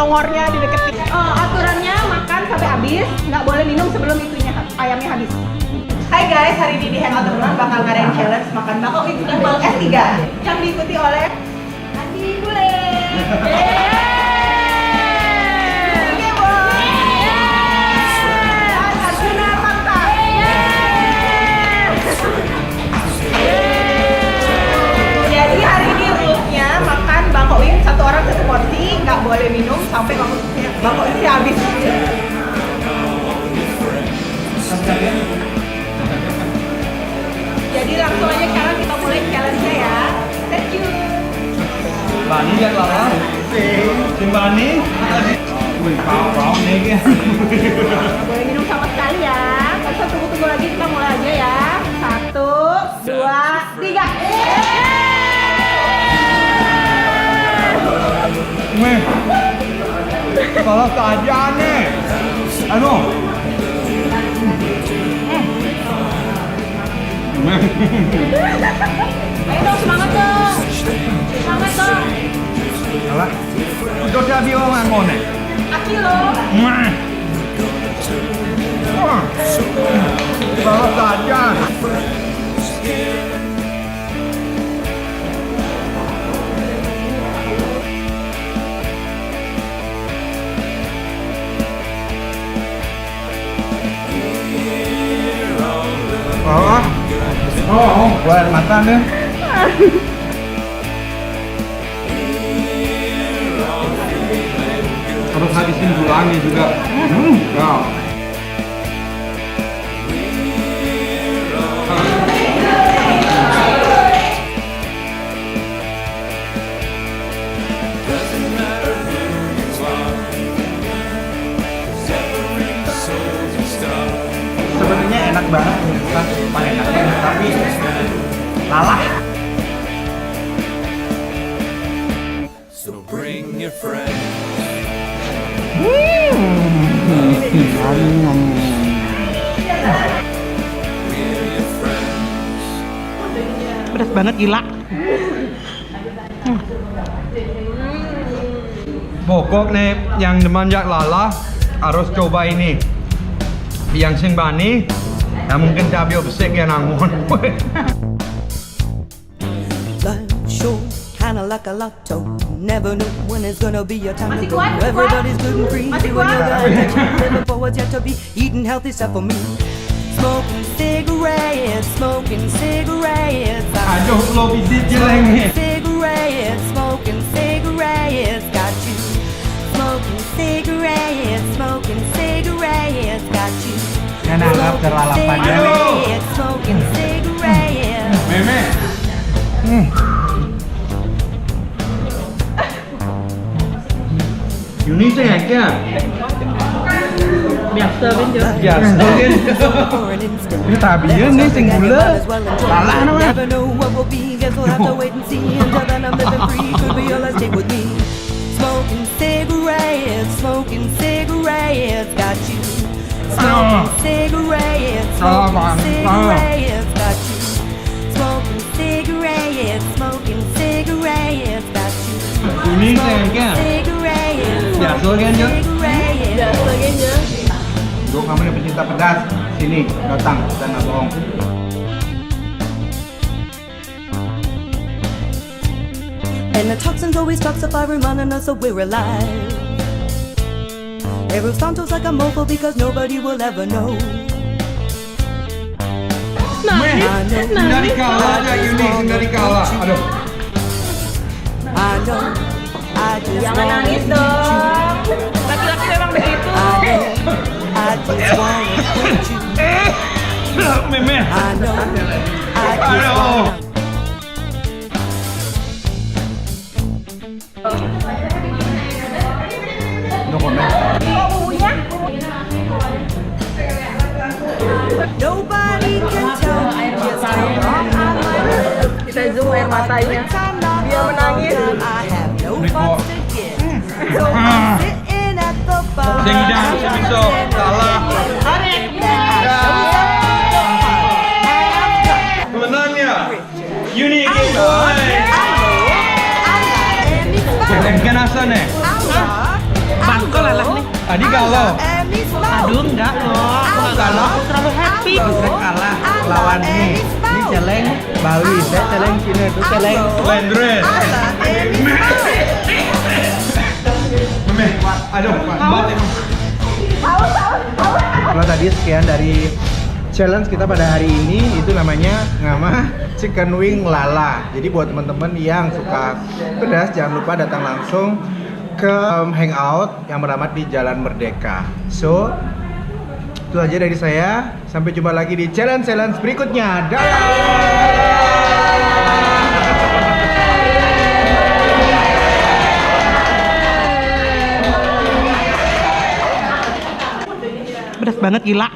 Congornya dideketin. Aturannya makan sampai habis, nggak boleh minum sebelum itunya ayamnya habis. Hai guys, hari ini di Hangout teman bakal ngadain challenge makan bakso level S3 yang diikuti oleh Adi Bule. Jadi hari ini rulesnya makan bangkok wing satu orang satu porsi, nggak boleh minum sampai bangkok ini habis. Jadi langsung aja sekarang kita mulai challenge-nya ya. Thank you. Bani lihat Lala. Tim Bani. Wih, pau nih ya. Boleh minum sama sekali ya. Kita tunggu lagi, kita mulai aja ya. 1, 2, 3. Wih. Salah saja nih. Anu. Ayo dong, semangat dong. Semangat dong. Alah. Udah jadi orang mana? Aki loh. Salah saja. Buat makan deh. Harus habisin tulangnya juga. Ya. Sebenarnya enak banget, bukan paling enak, tapi lalah. So bring your friends. Pedas banget gila. Pokok nih yang demanjak Lala harus coba ini. Yang sing Bani, yang mungkin cabai besek ya nangon. Life sure kinda like a lotto. Never know when it's gonna be your time Masih to go. kuat, masih Everybody's kuat. good and free. Masih Doing kuat. yoga and action. Living for what's yet to be. Eating healthy stuff for me. Smoking cigarettes, smoking cigarettes. Aduh, lo bidit jeleng nih. Cigarettes, smoking cigarettes. Got you. Smoking cigarettes, smoking cigarettes. Got you. Yan harap terlalapan ya. Cigarettes, smoking cigarettes. Meme. Yuni sing akeh. Biasa kan Jo. Biasa kan. Ini tabian nih sing gula. Lalah namanya. Never know what will be, guess we'll have to wait and see. Until then I'm living free, could be all I take with me. Smoking cigarettes, got you. Smoking cigarettes, got you. Smoking cigarettes, got you. Yuni sing akeh. Biasa kan Jo. Biasa kan Jo. Gue kamu yang pecinta pedas, sini datang dan nggak bohong. And the toxins always toxify, reminding us that we're alive. Every Santos like a mofo because nobody will ever know. Dari kalah aja Yuni, dari kalah. Aduh. I know, I just Jangan nangis dong. Laki-laki memang begitu. I just wanna hold you. Meme. I know, I just Aduh. wanna. No comment. Kok bumbunya? Nobody can tell me just how long I might. Kita zoom air matanya. Dia menangis. I have no fucks to give. So I'm sitting at the bar. Sing dang, sing so, salah. Menangnya Yuni Gimai. Yang kenasa nih. Adi galau. Aduh enggak loh, aku nggak galau, aku terlalu happy. Saya kalah lawan nih. Ini celeng Bali, saya celeng Cina, itu celeng Wendres. Meme, aduh, banget ini. Kalau tadi sekian dari challenge kita pada hari ini, itu namanya ngama chicken wing lala. Jadi buat teman-teman yang suka pedas, jangan lupa datang langsung ke hangout yang beramat di Jalan Merdeka. So, itu aja dari saya. Sampai jumpa lagi di challenge berikutnya. Pedas banget gila.